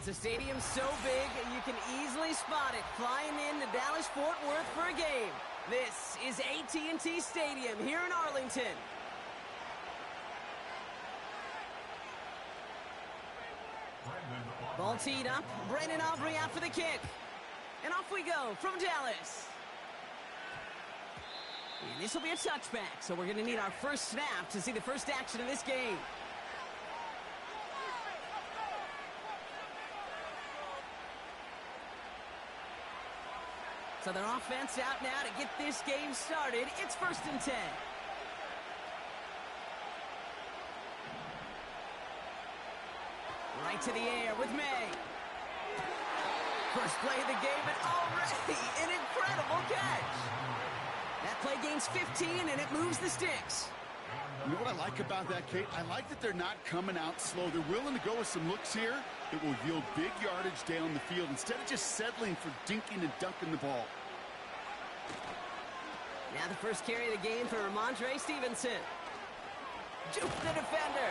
It's a stadium so big you can easily spot it flying into Dallas-Fort Worth for a game. This is AT&T Stadium here in Arlington. Ball teed up. Brandon Aubrey out for the kick. And off we go from Dallas. And this will be a touchback, so we're going to need our first snap to see the first action of this game. So their offense out now to get this game started. It's 1st and 10. Right to the air with May. First play of the game, and already an incredible catch. That play gains 15, and it moves the sticks. You know what I like about that, Kate? I like that they're not coming out slow. They're willing to go with some looks here that will yield big yardage down the field instead of just settling for dinking and dunking the ball. Now the first carry of the game for Ramondre Stevenson. Juke the defender.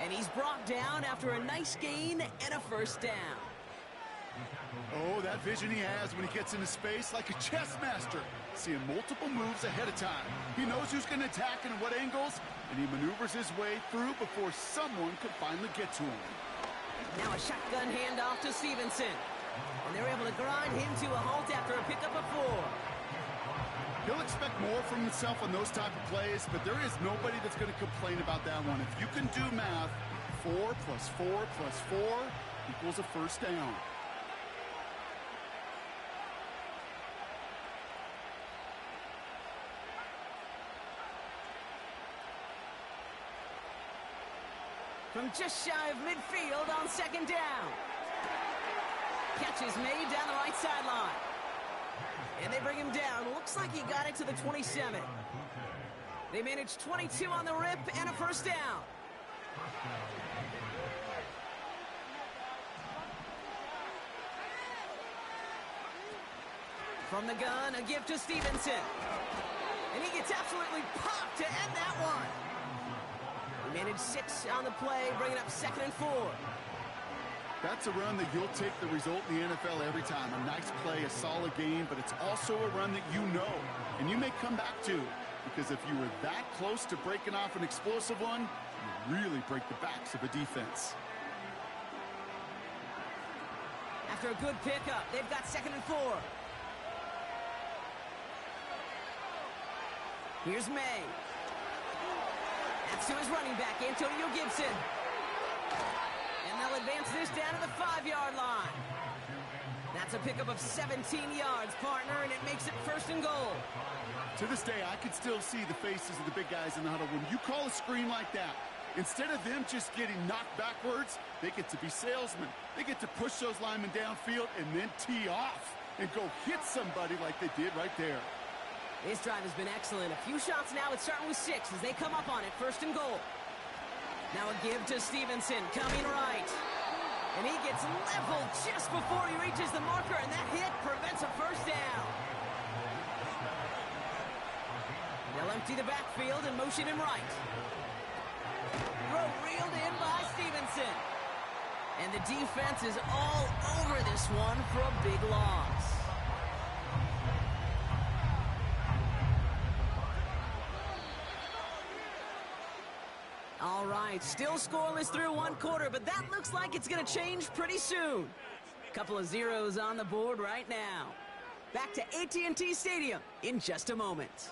And he's brought down after a nice gain and a first down. Oh, that vision he has when he gets into space like a chess master. Seeing multiple moves ahead of time. He knows who's going to attack and what angles, and he maneuvers his way through before someone could finally get to him. Now a shotgun handoff to Stevenson. And they're able to grind him to a halt after a pickup of 4. He'll expect more from himself on those type of plays, but there is nobody that's going to complain about that one. If you can do math, 4 plus 4 plus 4 equals a first down. From just shy of midfield on 2nd down. Catch is made down the right sideline. And they bring him down. Looks like he got it to the 27. They managed 22 on the rip and a first down. From the gun, a gift to Stevenson. And he gets absolutely popped to end that one. He managed 6 on the play, bringing up 2nd and 4. That's a run that you'll take the result in the NFL every time. A nice play, a solid game, but it's also a run that you know and you may come back to, because if you were that close to breaking off an explosive one, you really break the backs of a defense. After a good pickup, they've got 2nd and 4. Here's May. That's to his running back, Antonio Gibson. And they'll advance this down to the 5-yard line. That's a pickup of 17 yards, partner, and it makes it 1st and goal. To this day, I can still see the faces of the big guys in the huddle. When you call a screen like that, instead of them just getting knocked backwards, they get to be salesmen. They get to push those linemen downfield and then tee off and go hit somebody like they did right there. This drive has been excellent. A few shots now. It's starting with 6 as they come up on it. 1st and goal. Now a give to Stevenson, coming right. And he gets leveled just before he reaches the marker, and that hit prevents a first down. They'll empty the backfield and motion him right. Throw reeled in by Stevenson. And the defense is all over this one for a big loss. All right, still scoreless through 1 quarter, but that looks like it's going to change pretty soon. Couple of zeros on the board right now. Back to AT&T Stadium in just a moment.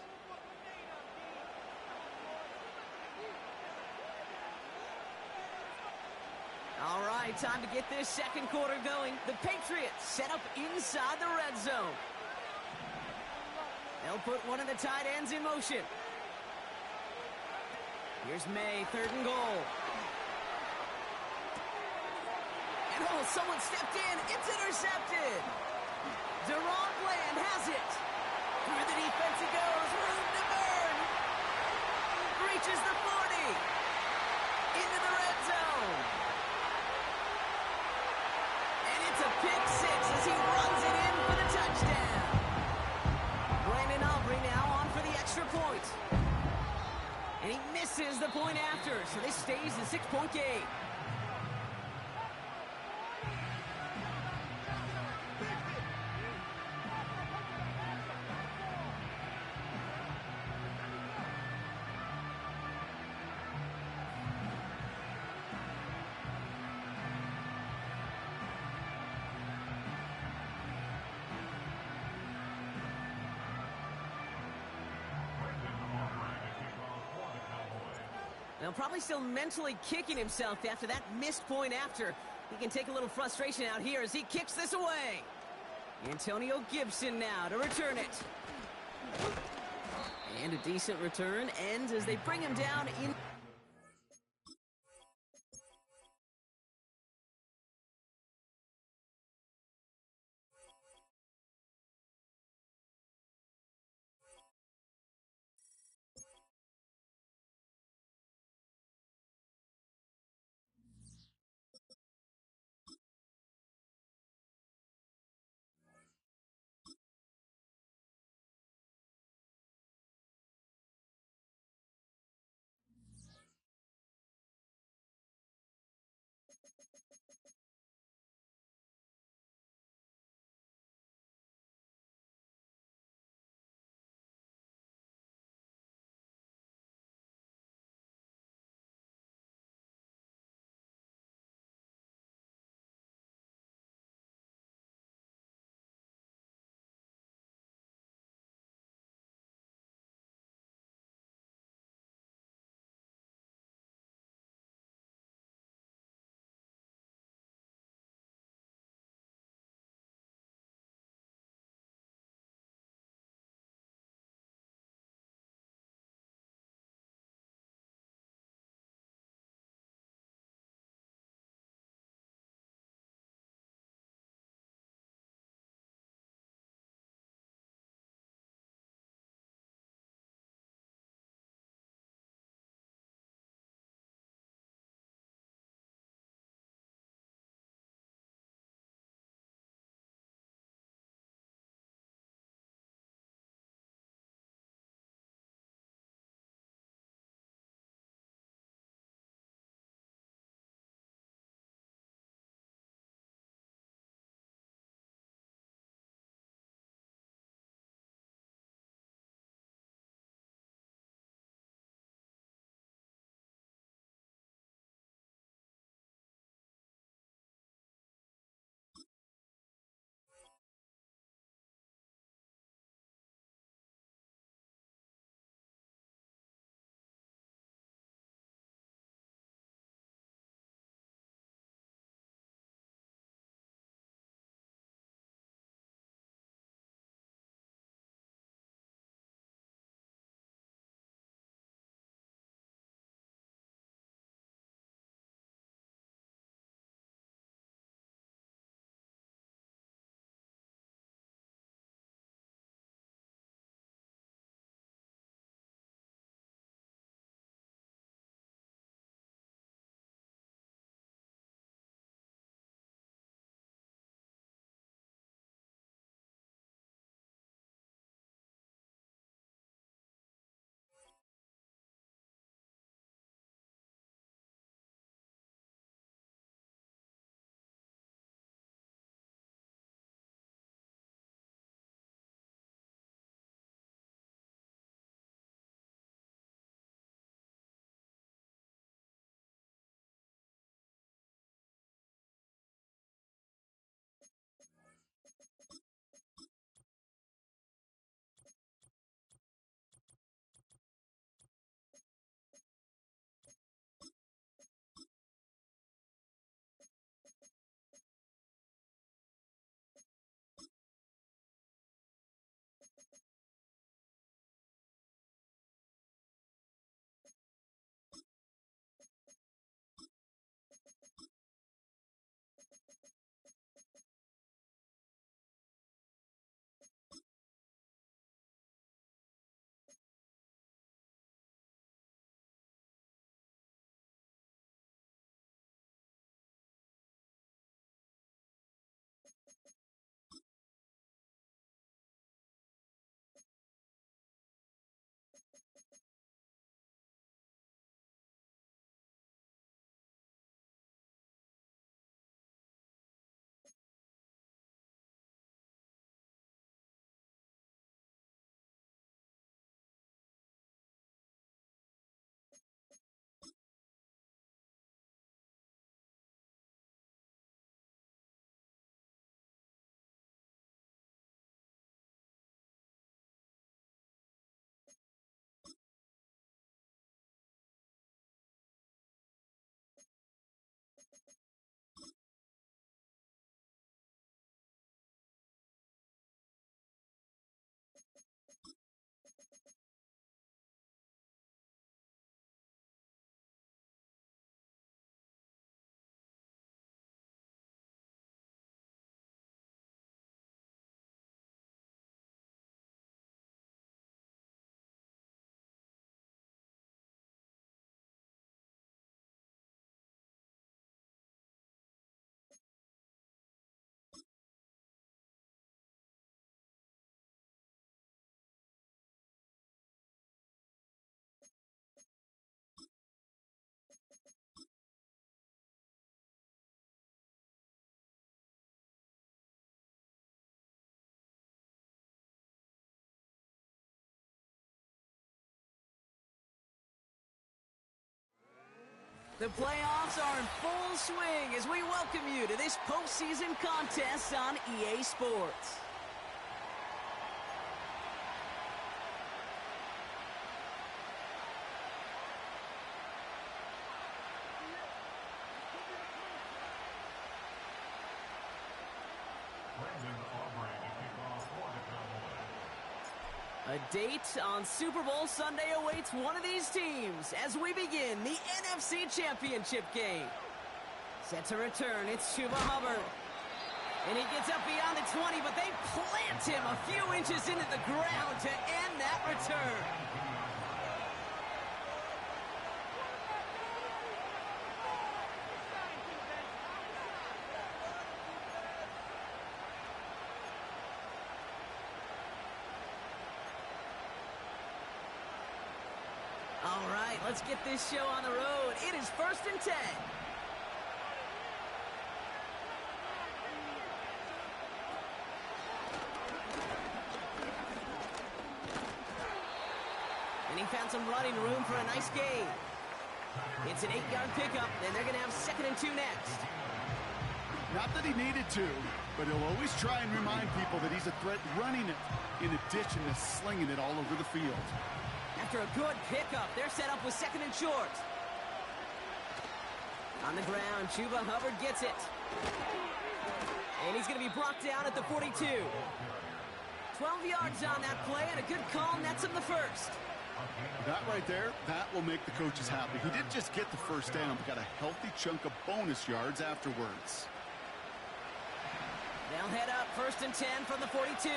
All right, time to get this 2nd quarter going. The Patriots set up inside the red zone. They'll put one of the tight ends in motion. Here's May, 3rd and goal. And oh, someone stepped in. It's intercepted. Deron Bland has it. Through the defense it goes. Room to burn. Reaches the 40. Into the red zone. And it's a pick 6 as he runs it in for the touchdown. Brandon Aubrey now on for the extra point. And he misses the point after, so this stays a 6-point game. Now, probably still mentally kicking himself after that missed point after. He can take a little frustration out here as he kicks this away. Antonio Gibson now to return it. And a decent return ends as they bring him down in... The playoffs are in full swing as we welcome you to this postseason contest on EA Sports. A date on Super Bowl Sunday awaits one of these teams as we begin the NFC Championship game. Set to return, it's Chuba Hubbard. And he gets up beyond the 20, but they plant him a few inches into the ground to end that return. All right, let's get this show on the road. It is 1st and 10. And he found some running room for a nice gain. It's an 8-yard pickup, and they're going to have 2nd and 2 next. Not that he needed to, but he'll always try and remind people that he's a threat running it, in addition to slinging it all over the field. After a good pickup, they're set up with 2nd and short. On the ground, Chuba Hubbard gets it. And he's going to be brought down at the 42. 12 yards on that play, and a good call nets him the first. That right there, that will make the coaches happy. He didn't just get the first down, but got a healthy chunk of bonus yards afterwards. They'll head up 1st and 10 from the 42.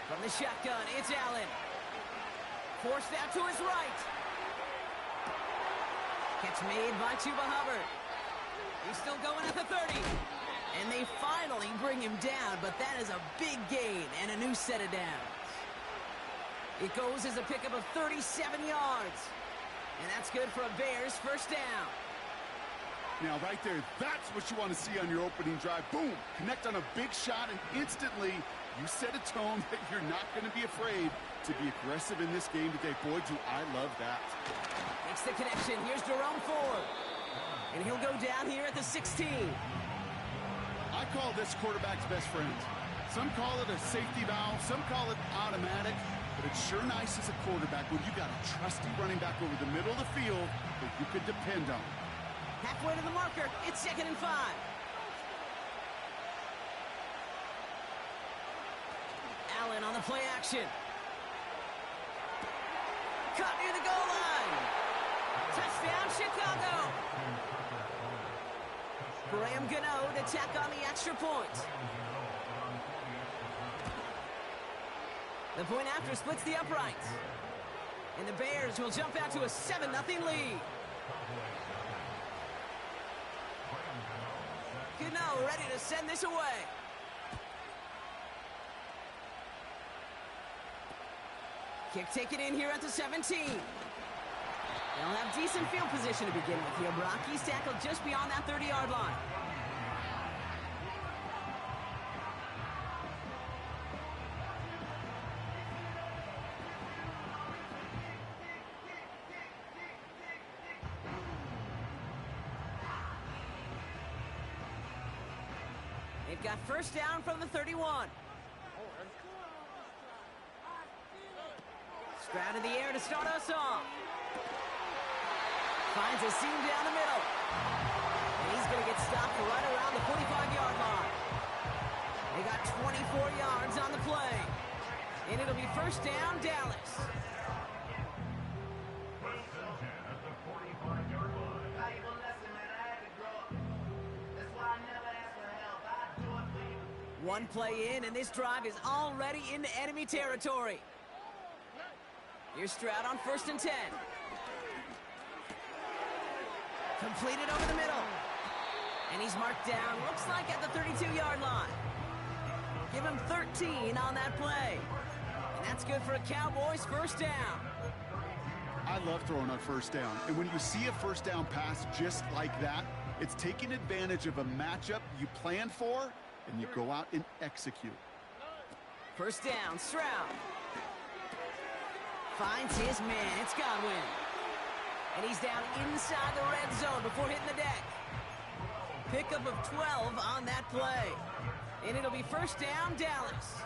From the shotgun, it's Allen. Forced out to his right. Catch made by Chuba Hubbard. He's still going at the 30. And they finally bring him down, but that is a big gain and a new set of downs. It goes as a pickup of 37 yards. And that's good for a Bears first down. Now, right there, that's what you want to see on your opening drive. Boom! Connect on a big shot, and instantly you set a tone that you're not going to be afraid to be aggressive in this game today. Boy, do I love that. Makes the connection. Here's Jerome Ford. And he'll go down here at the 16. I call this quarterback's best friend. Some call it a safety valve. Some call it automatic. But it's sure nice as a quarterback when you got a trusty running back over the middle of the field that you could depend on. Halfway to the marker. It's 2nd and 5. Allen on the play action. Caught near the goal line. Touchdown, Chicago. Graham Gano to tack on the extra point. The point after splits the uprights. And the Bears will jump out to a 7-0 lead. Gano ready to send this away. Kick taken in here at the 17. They'll have decent field position to begin with here. Brocky's tackled just beyond that 30-yard line. They've got first down from the 31. Stroud in the air to start us off. Finds a seam down the middle. And he's going to get stopped right around the 45-yard line. They got 24 yards on the play. And it'll be first down, Dallas. One play in, and this drive is already into enemy territory. Here's Stroud on 1st and 10. Completed over the middle. And he's marked down, looks like at the 32-yard line. Give him 13 on that play. And that's good for a Cowboys first down. I love throwing on first down. And when you see a first down pass just like that, it's taking advantage of a matchup you planned for, and you go out and execute. First down, Stroud. Finds his man. It's Godwin. And he's down inside the red zone before hitting the deck. Pickup of 12 on that play. And it'll be first down, Dallas.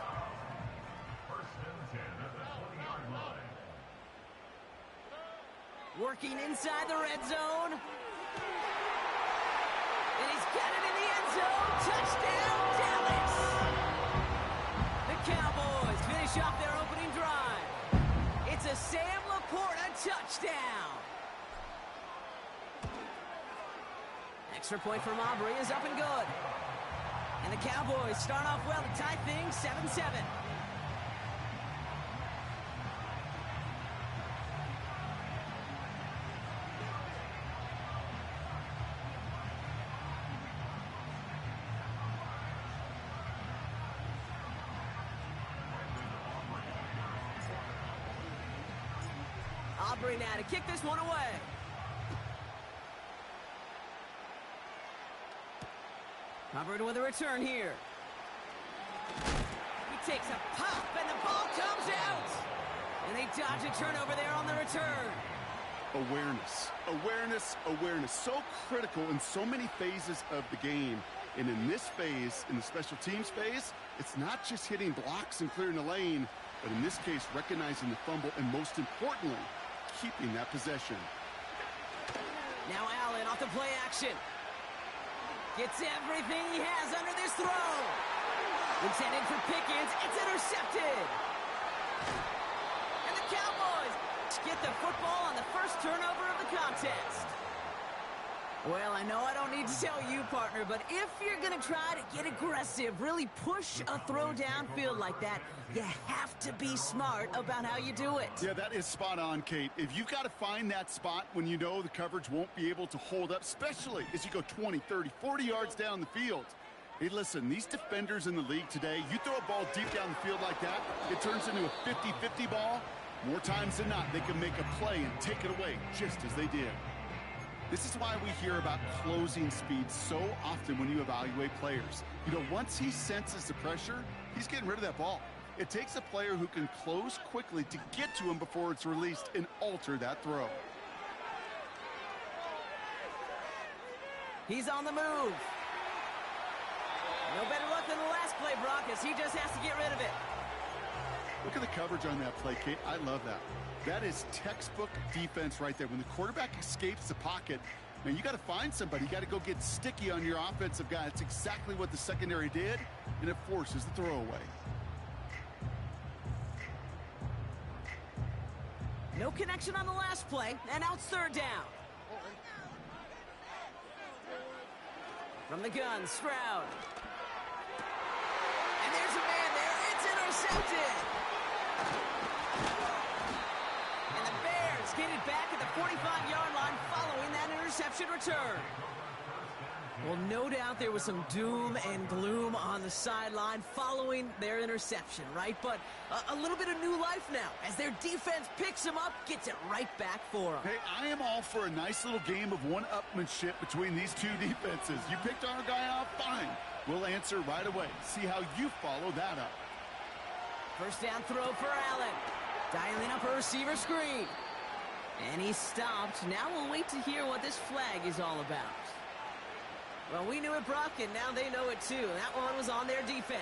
Working inside the red zone. And he's got it in the end zone. Touchdown, Dallas! The Cowboys finish off their opening drive. It's a Sam Laporta touchdown. Extra point from Aubrey is up and good. And the Cowboys start off well to tie things 7-7. Aubrey now to kick this one away. Covered with a return here. He takes a pop, and the ball comes out. And they dodge a turnover there on the return. Awareness, awareness, awareness. So critical in so many phases of the game. And in this phase, in the special teams phase, it's not just hitting blocks and clearing the lane, but in this case, recognizing the fumble and most importantly, keeping that possession. Now Allen off the play action. Gets everything he has under this throw. Intended for Pickens. It's intercepted. And the Cowboys get the football on the first turnover of the contest. Well, I know I don't need to tell you, partner, but if you're going to try to get aggressive, really push a throw downfield like that, you have to be smart about how you do it. Yeah, that is spot on, Kate. If you've got to find that spot when you know the coverage won't be able to hold up, especially as you go 20, 30, 40 yards down the field. Hey, listen, these defenders in the league today, you throw a ball deep down the field like that, it turns into a 50-50 ball. More times than not, they can make a play and take it away, just as they did. This is why we hear about closing speed so often when you evaluate players. You know, once he senses the pressure, he's getting rid of that ball. It takes a player who can close quickly to get to him before it's released and alter that throw. He's on the move. No better luck than the last play, Brock, as he just has to get rid of it. Look at the coverage on that play, Kate. I love that. That is textbook defense right there. When the quarterback escapes the pocket, man, you got to find somebody. You got to go get sticky on your offensive guy. That's exactly what the secondary did, and it forces the throwaway. No connection on the last play, and now it's third down. From the gun, Stroud. And there's a man there. It's intercepted. And the Bears get it back at the 45-yard line following that interception return. Well, no doubt there was some doom and gloom on the sideline following their interception, right? But a little bit of new life now as their defense picks them up, gets it right back for them. Hey, I am all for a nice little game of one-upmanship between these two defenses. You picked our guy off, fine. We'll answer right away. See how you follow that up. First down throw for Allen. Dialing up a receiver screen. And he stopped. Now we'll wait to hear what this flag is all about. Well, we knew it, Brock, and now they know it too. That one was on their defense.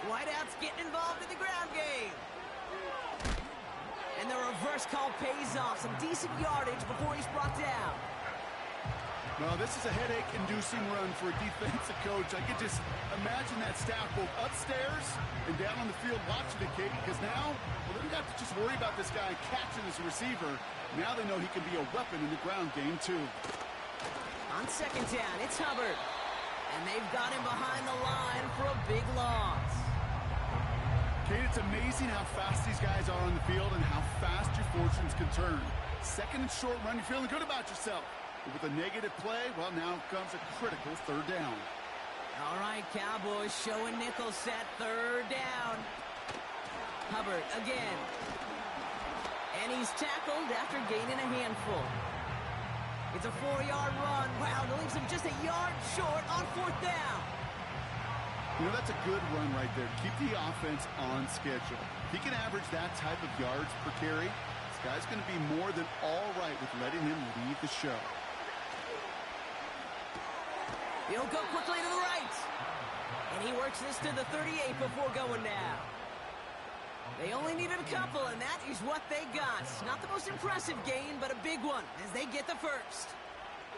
Whiteout's getting involved in the ground game. And the reverse call pays off. Some decent yardage before he's brought down. Well, this is a headache-inducing run for a defensive coach. I could just imagine that staff both upstairs and down on the field watching it, Kate, because now, well, they don't have to just worry about this guy catching as a receiver. Now they know he can be a weapon in the ground game, too. On second down, it's Hubbard. And they've got him behind the line for a big loss. Kate, it's amazing how fast these guys are on the field and how fast your fortunes can turn. Second and short run, you're feeling good about yourself. But with a negative play, well, now comes a critical third down. All right, Cowboys showing nickel set, third down. Hubbard again. And he's tackled after gaining a handful. It's a 4-yard run. Wow, that leaves him just a yard short on fourth down. You know, that's a good run right there. Keep the offense on schedule. If he can average that type of yards per carry, this guy's going to be more than all right with letting him lead the show. He'll go quickly to the right. And he works this to the 38 before going down. They only needed a couple, and that is what they got. Not the most impressive gain, but a big one as they get the first.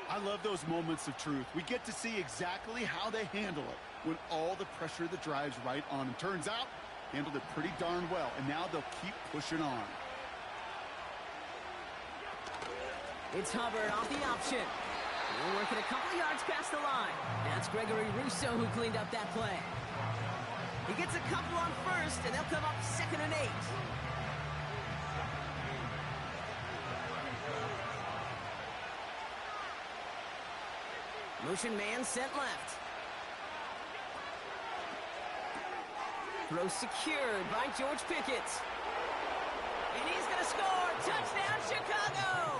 I love those moments of truth. We get to see exactly how they handle it when all the pressure that drives right on them. Turns out, handled it pretty darn well, and now they'll keep pushing on. It's Hubbard off the option. We're working a couple yards past the line. That's Gregory Rousseau who cleaned up that play. He gets a couple on first, and they'll come up 2nd and 8. Motion man sent left. Throw secured by George Pickett. And he's going to score. Touchdown, Chicago!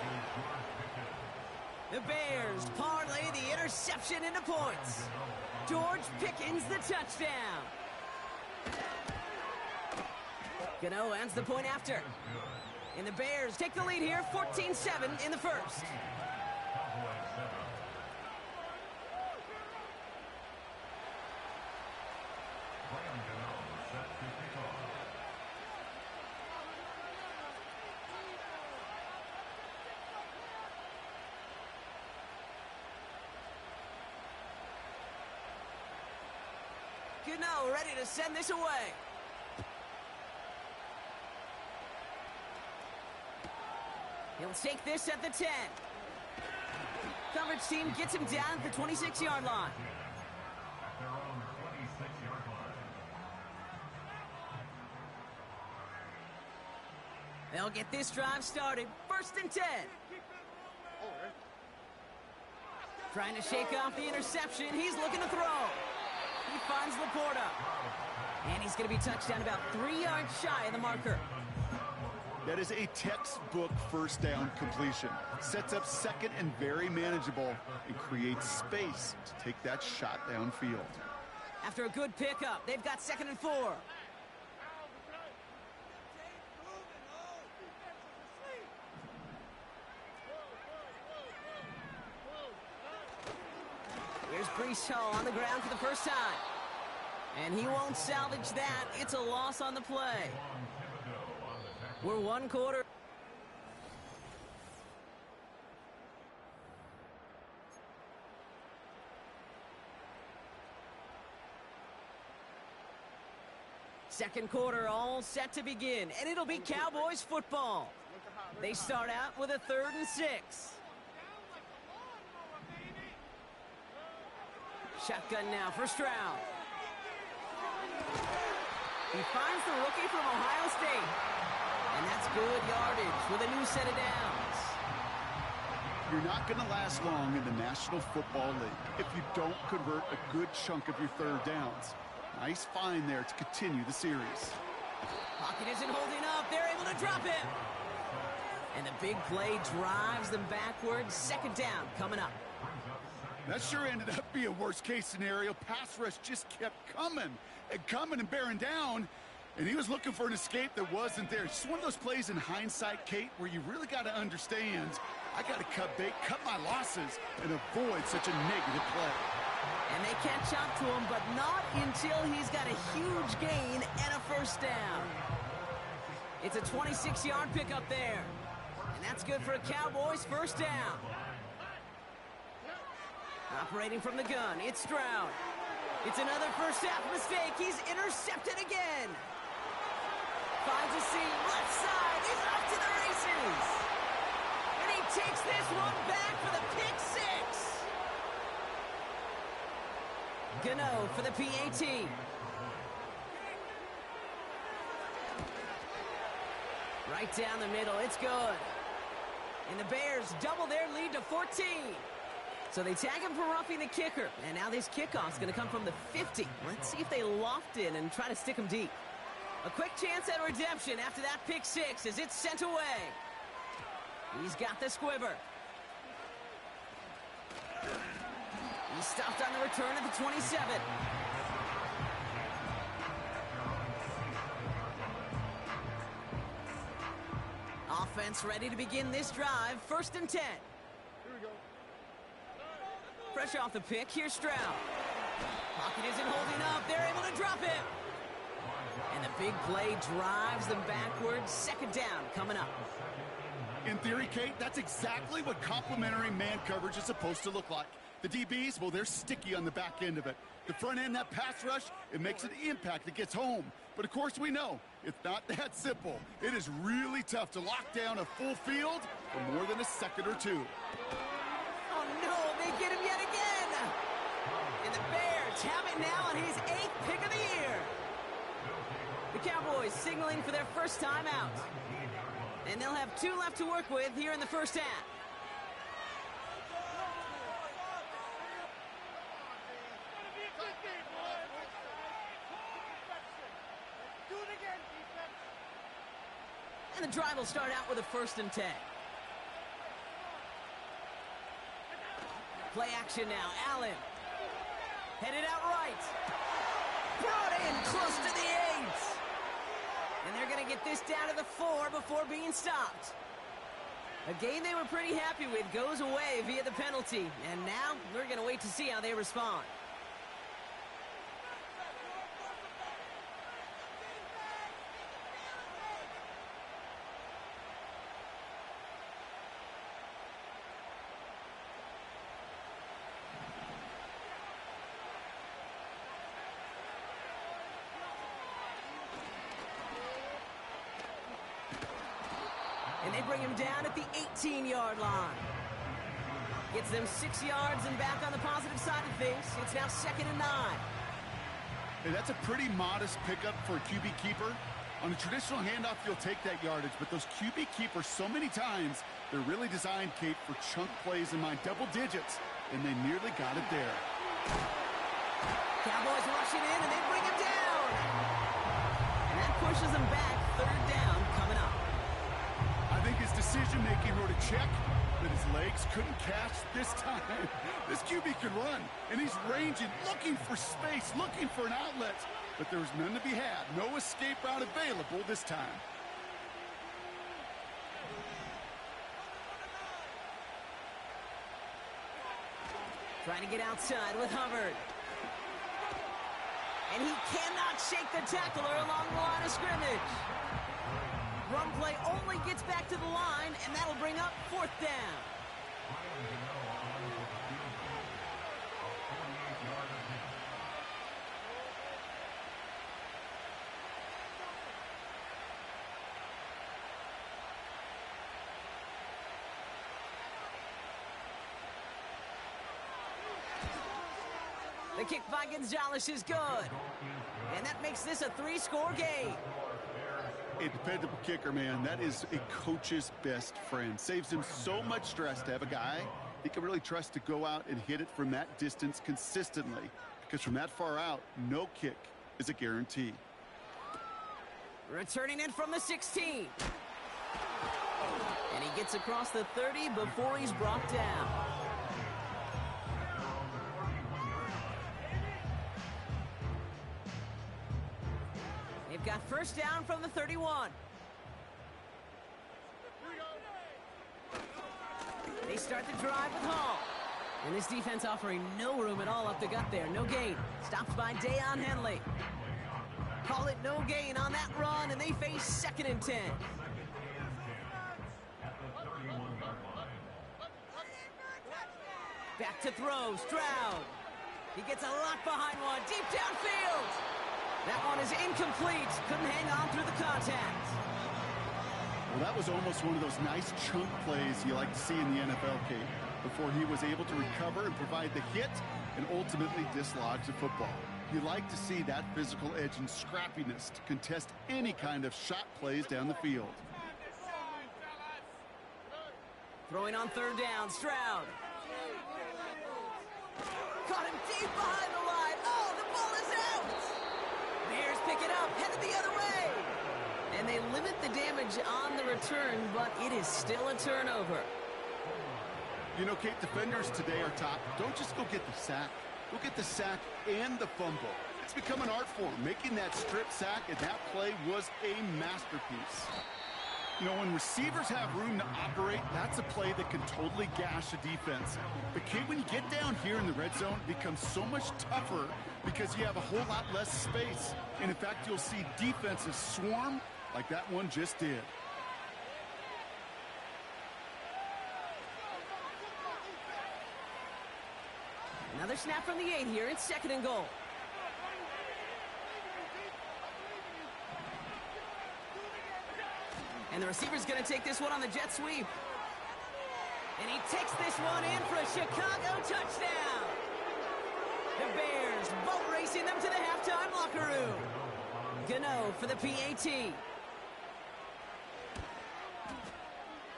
The Bears parlay the interception into points. George Pickens the touchdown. Gano ends the point after. And the Bears take the lead here, 14-7 in the first. Gano ready to send this away. He'll take this at the 10. Coverage team gets him down at the 26-yard line. They'll get this drive started. 1st and 10. Trying to shake off the interception. He's looking to throw. He finds Laporta. And he's going to be touched down about 3 yards shy of the marker. That is a textbook first down completion. Sets up 2nd and very manageable and creates space to take that shot downfield. After a good pickup, they've got 2nd and 4. Here's Breece Hall on the ground for the first time. And he won't salvage that. It's a loss on the play. We're 1 quarter. Second quarter all set to begin, and it'll be Cowboys football. They start out with a 3rd and 6. Shotgun now for Stroud. He finds the rookie from Ohio State. And that's good yardage with a new set of downs. You're not going to last long in the National Football League if you don't convert a good chunk of your 3rd downs. Nice find there to continue the series. Pocket isn't holding up. They're able to drop him. And the big play drives them backwards. 2nd down coming up. That sure ended up being a worst-case scenario. Pass rush just kept coming and bearing down. And he was looking for an escape that wasn't there. It's just one of those plays in hindsight, Kate, where you really got to understand, I got to cut bait, cut my losses, and avoid such a negative play. And they catch up to him, but not until he's got a huge gain and a first down. It's a 26-yard pickup there. And that's good for a Cowboys first down. Operating from the gun, it's Stroud. It's another first half mistake. He's intercepted again. Finds a seam, left side, he's off to the races. And he takes this one back for the pick 6. Gano for the PAT. Right down the middle, it's good. And the Bears double their lead to 14. So they tag him for roughing the kicker. And now this kickoff's going to come from the 50. Let's see if they loft in and try to stick him deep. A quick chance at redemption after that pick six as it's sent away. He's got the squibber. He's stopped on the return at the 27. Offense ready to begin this drive. 1st and 10. Here we go. Fresh off the pick, here's Stroud. Pocket isn't holding up. They're able to drop him. And the big play drives them backwards. 2nd down coming up. In theory, Kate, that's exactly what complementary man coverage is supposed to look like. The DBs, well, they're sticky on the back end of it. The front end, that pass rush, it makes an impact. It gets home. But, of course, we know it's not that simple. It is really tough to lock down a full field for more than a second or two. Oh, no, they get him yet again. And the Bears have it now on his 8th pick of the year. The Cowboys signaling for their first time out. And they'll have 2 left to work with here in the first half. And the drive will start out with a 1st and 10. Play action now. Allen. Headed out right. Brought in close to the 8. And they're going to get this down to the 4 before being stopped. A game they were pretty happy with goes away via the penalty. And now we're going to wait to see how they respond. And they bring him down at the 18-yard line. Gets them 6 yards and back on the positive side of things. It's now 2nd and 9. Hey, that's a pretty modest pickup for a QB keeper. On a traditional handoff, you'll take that yardage, but those QB keepers, so many times, they're really designed, Kate, for chunk plays in my double digits, and they nearly got it there. Cowboys rushing in, and they bring him down. And that pushes them back. 3rd down coming up. I think his decision-making wrote a check that his legs couldn't catch this time. This QB can run, and he's ranging, looking for space, looking for an outlet. But there was none to be had. No escape route available this time. Trying to get outside with Hubbard. And he cannot shake the tackler along the line of scrimmage. Run play only gets back to the line, and that'll bring up 4th down. The kick by Gonzalez is good. And that makes this a 3-score game. A dependable kicker, man. That is a coach's best friend. Saves him so much stress to have a guy he can really trust to go out and hit it from that distance consistently. Because from that far out, no kick is a guarantee. Returning it from the 16. And he gets across the 30 before he's brought down. They've got 1st down from the 31. They start the drive with Hall. And this defense offering no room at all up the gut there. No gain. Stopped by Deion Henley. Call it no gain on that run, and they face 2nd and 10. Back to throw. Stroud. He gets a lot behind one. Deep downfield. That one is incomplete. Couldn't hang on through the contact. Well, that was almost one of those nice chunk plays you like to see in the NFL, Kate, before he was able to recover and provide the hit and ultimately dislodge the football. You like to see that physical edge and scrappiness to contest any kind of shot plays down the field. Throwing on third down, Stroud. Caught him deep behind the line. Oh, the ball is out! Bears pick it up, headed the other way. And they limit the damage on the return, but it is still a turnover. You know, Kate, defenders today are top. Don't just go get the sack. Go get the sack and the fumble. It's become an art form. Making that strip sack and that play was a masterpiece. You know, when receivers have room to operate, that's a play that can totally gash a defense. But, Kate, when you get down here in the red zone, it becomes so much tougher because you have a whole lot less space. And, in fact, you'll see defenses swarm like that one just did. Another snap from the 8 here. It's 2nd and goal. And the receiver's going to take this one on the jet sweep. And he takes this one in for a Chicago touchdown. The Bears boat racing them to the halftime locker room. Gano for the PAT.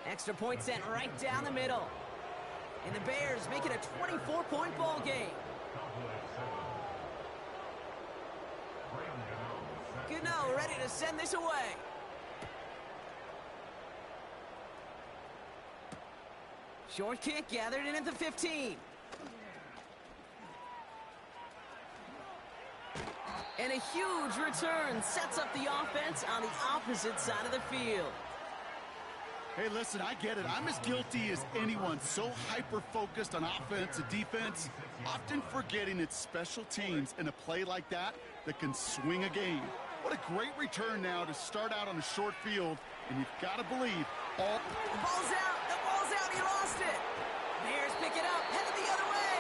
Extra point sent right down the middle. And the Bears make it a 24-point ball game. Gano ready to send this away. Short kick gathered in at the 15. And a huge return sets up the offense on the opposite side of the field. Hey, listen, I get it. I'm as guilty as anyone. So hyper-focused on offense and defense, often forgetting it's special teams in a play like that can swing a game. What a great return now to start out on a short field, and you've got to believe all... The ball's out. The ball's out. He lost it. Bears pick it up. Headed the other way.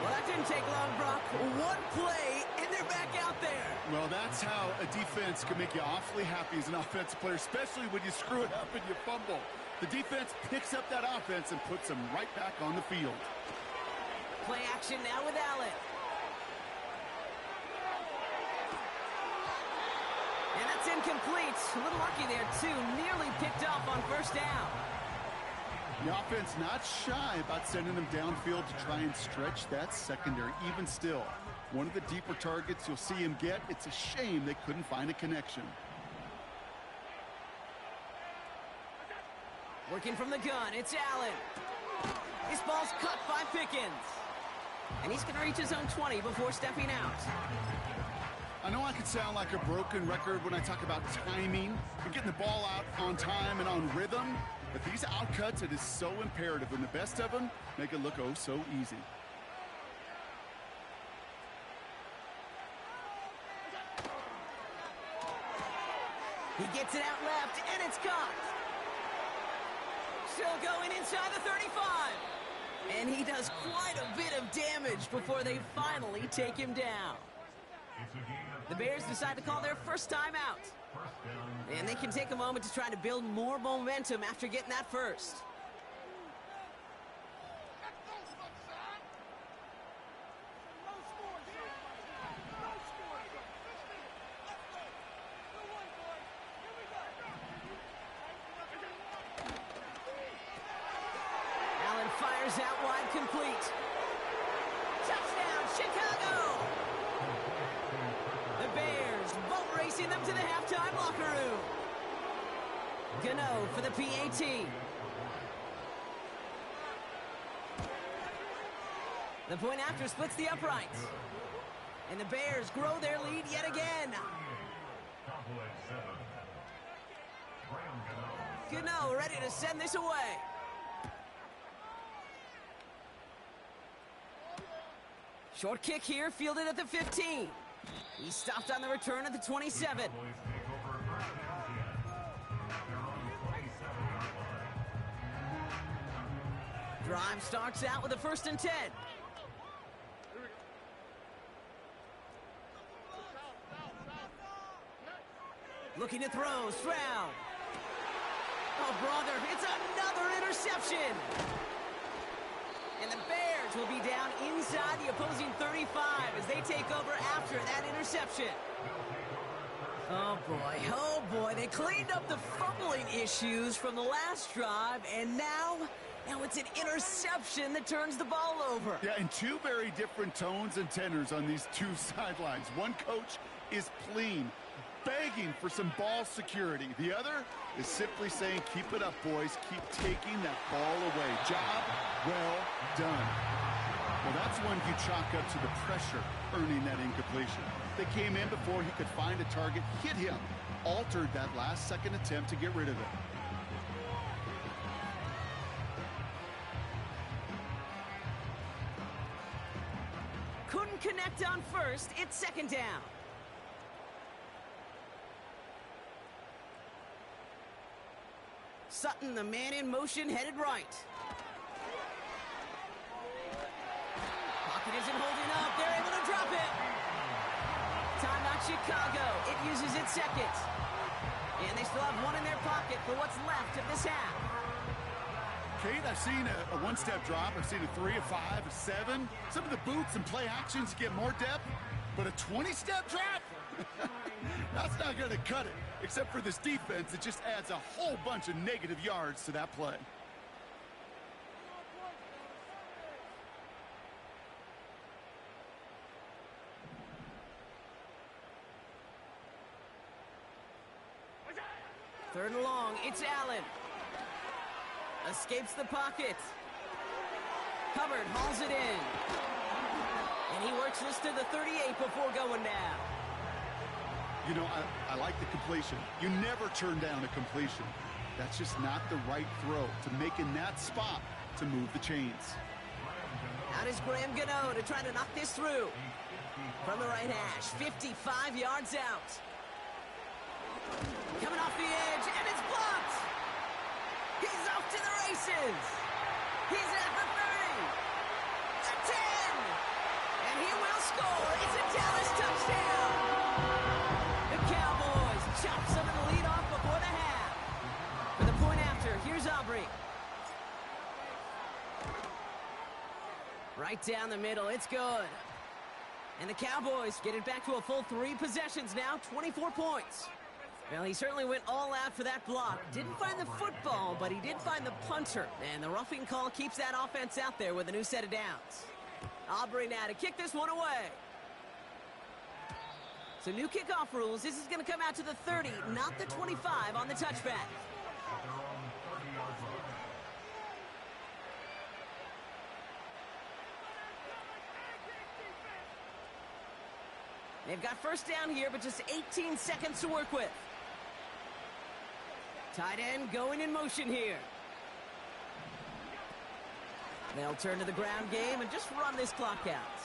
Well, that didn't take long, Brock. One play, and they're back out there. Well, that's how a defense can make you awfully happy as an offensive player, especially when you screw it up and you fumble. The defense picks up that offense and puts them right back on the field. Play action now with Allen. And that's incomplete. A little lucky there, too. Nearly picked off on first down. The offense not shy about sending them downfield to try and stretch that secondary. Even still, one of the deeper targets you'll see him get. It's a shame they couldn't find a connection. Working from the gun, it's Allen. This ball's cut by Pickens. And he's going to reach his own 20 before stepping out. I know I can sound like a broken record when I talk about timing and getting the ball out on time and on rhythm, but these outcuts, it is so imperative, and the best of them make it look oh so easy. He gets it out left, and it's caught. Still going inside the 35. And he does quite a bit of damage before they finally take him down. The Bears decide to call their first time out. And they can take a moment to try to build more momentum after getting that first. Allen fires out wide, complete. Touchdown, Chicago! The Bears boat racing them to the halftime locker room. Gano for the PAT. The point after splits the uprights. And the Bears grow their lead yet again. Gano ready to send this away. Short kick here, fielded at the 15. He stopped on the return at the 27. Drive starts out with a 1st and 10. Looking to throw, Stroud. Oh, brother, it's another interception. And the Bears will be down inside the opposing 35 as they take over after that interception. Oh, boy. Oh, boy, they cleaned up the fumbling issues from the last drive, and now it's an interception that turns the ball over. Yeah, and two very different tones and tenors on these two sidelines. One coach is pleading, begging for some ball security. The other is simply saying, keep it up, boys. Keep taking that ball away. Job well done. Well, that's one you chalk up to the pressure earning that incompletion. They came in before he could find a target, hit him, altered that last-second attempt to get rid of it. Couldn't connect on first. It's second down. Sutton, the man in motion, headed right. Pocket isn't holding up. They're able to drop it. Timeout Chicago. It uses its second. And they still have one in their pocket for what's left of this half. Kate, I've seen a one-step drop. I've seen a 3, a 5, a 7. Some of the boots and play actions get more depth, but a 20-step drop? That's not going to cut it. Except for this defense, it just adds a whole bunch of negative yards to that play. Third and long, it's Allen. Escapes the pocket. Hubbard hauls it in. And he works this to the 38 before going down. You know, I like the completion. You never turn down a completion. That's just not the right throw to make in that spot to move the chains. Out is Graham Gano to try to knock this through. From the right hash, 55 yards out. Coming off the edge, and it's blocked. He's off to the races. He's at the 30. The 10. And he will score. It's a Dallas touchdown. The Cowboys chop some of the lead off before the half. For the point after, here's Aubrey. Right down the middle, it's good. And the Cowboys get it back to a full 3 possessions now, 24 points. Well, he certainly went all out for that block. Didn't find the football, but he did find the punter. And the roughing call keeps that offense out there with a new set of downs. Aubrey now to kick this one away. So new kickoff rules. This is going to come out to the 30, not the 25 on the touchback. They've got first down here, but just 18 seconds to work with. Tight end going in motion here. They'll turn to the ground game and just run this clock out.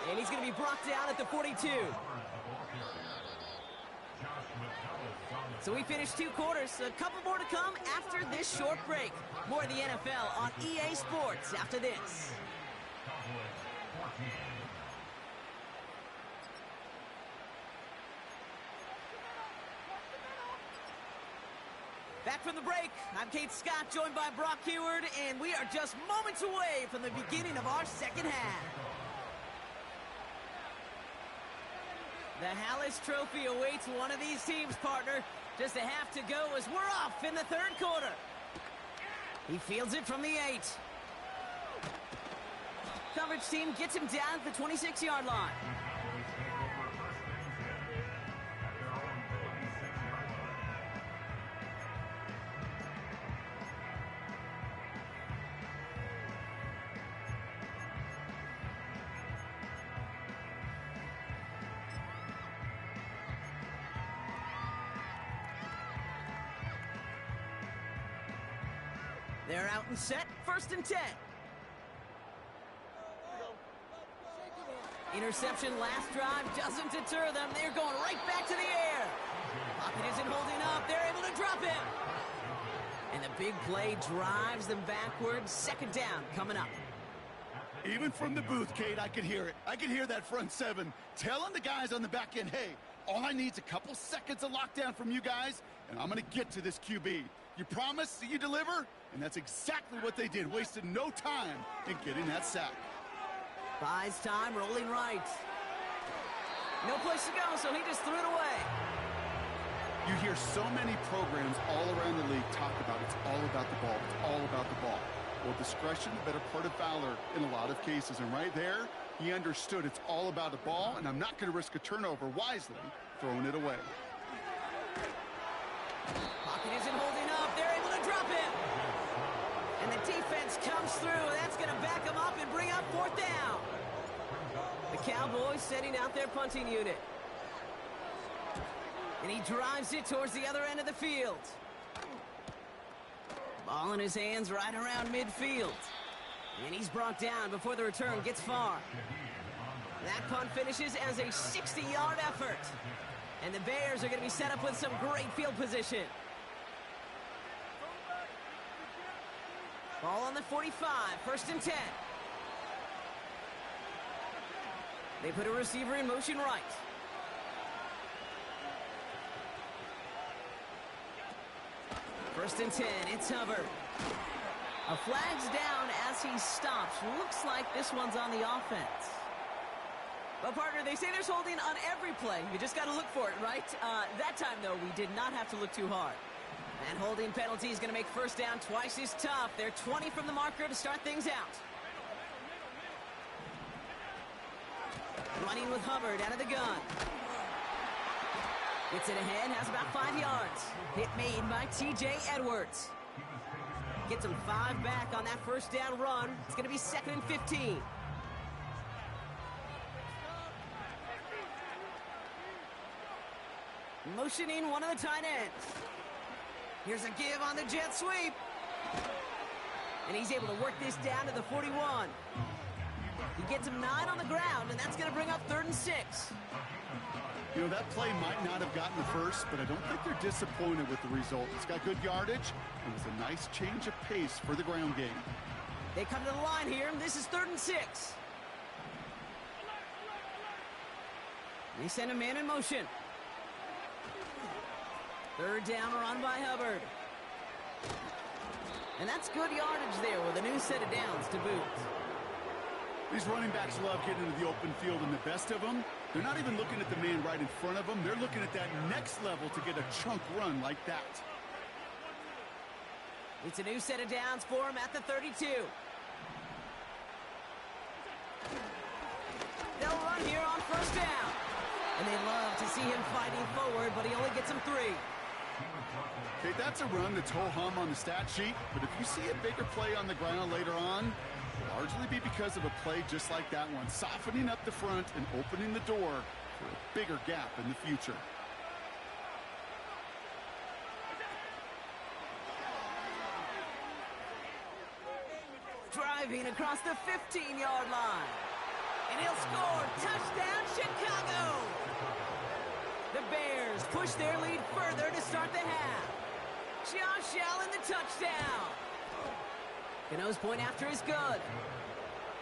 And he's going to be brought down at the 42. So we finished 2 quarters. A couple more to come after this short break. More of the NFL on EA Sports after this. Back from the break, I'm Kate Scott, joined by Brock Heward, and we are just moments away from the beginning of our second half. The Hallis Trophy awaits one of these teams, partner. Just a half to go as we're off in the third quarter. He fields it from the 8. Coverage team gets him down at the 26-yard line. They're out and set, 1st and 10. Interception last drive doesn't deter them. They're going right back to the air. Pocket isn't holding up. They're able to drop it. And the big play drives them backwards. 2nd down coming up. Even from the booth, Kate, I could hear it. I could hear that front 7 telling the guys on the back end, hey, all I need is a couple seconds of lockdown from you guys, and I'm going to get to this QB. You promise that you deliver? And that's exactly what they did. Wasted no time in getting that sack. Buys time, rolling right. No place to go, so he just threw it away. You hear so many programs all around the league talk about it's all about the ball. It's all about the ball. Well, discretion, the better part of valor in a lot of cases. And right there, he understood it's all about the ball, and I'm not going to risk a turnover, wisely throwing it away. Pocket isn't holding up. They're able to drop it. And the defense comes through. That's going to back them up and bring up 4th down. The Cowboys sending out their punting unit. And he drives it towards the other end of the field. Ball in his hands right around midfield. And he's brought down before the return gets far. That punt finishes as a 60-yard effort. And the Bears are going to be set up with some great field position. Ball on the 45, 1st and 10. They put a receiver in motion right. First and 10, it's Hubbard. A flag's down as he stops. Looks like this one's on the offense. Well, partner, they say there's holding on every play. You just got to look for it, right? That time, though, we did not have to look too hard. And holding penalty is going to make 1st down twice as tough. They're 20 from the marker to start things out. Running with Hubbard out of the gun. Gets it ahead, has about 5 yards. Hit made by T.J. Edwards. Gets him 5 back on that 1st down run. It's going to be 2nd and 15. Motioning one of the tight ends. Here's a give on the jet sweep. And he's able to work this down to the 41. He gets him 9 on the ground, and that's going to bring up 3rd and 6. You know, that play might not have gotten the first, but I don't think they're disappointed with the result. It's got good yardage. It was a nice change of pace for the ground game. They come to the line here. This is 3rd and 6. They send a man in motion. 3rd down run by Hubbard. And that's good yardage there with a new set of downs to boot. These running backs love getting into the open field, and the best of them, they're not even looking at the man right in front of them. They're looking at that next level to get a chunk run like that. It's a new set of downs for him at the 32. They'll run here on 1st down. And they love to see him fighting forward, but he only gets them 3. Okay, that's a run that's ho-hum on the stat sheet, but if you see a bigger play on the ground later on, it'll largely be because of a play just like that one, softening up the front and opening the door for a bigger gap in the future. Driving across the 15-yard line. And he'll score. Touchdown, Chicago! The Bears push their lead further to start the half. Josh Allen, the touchdown. Cano's point after is good.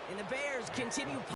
And the Bears continue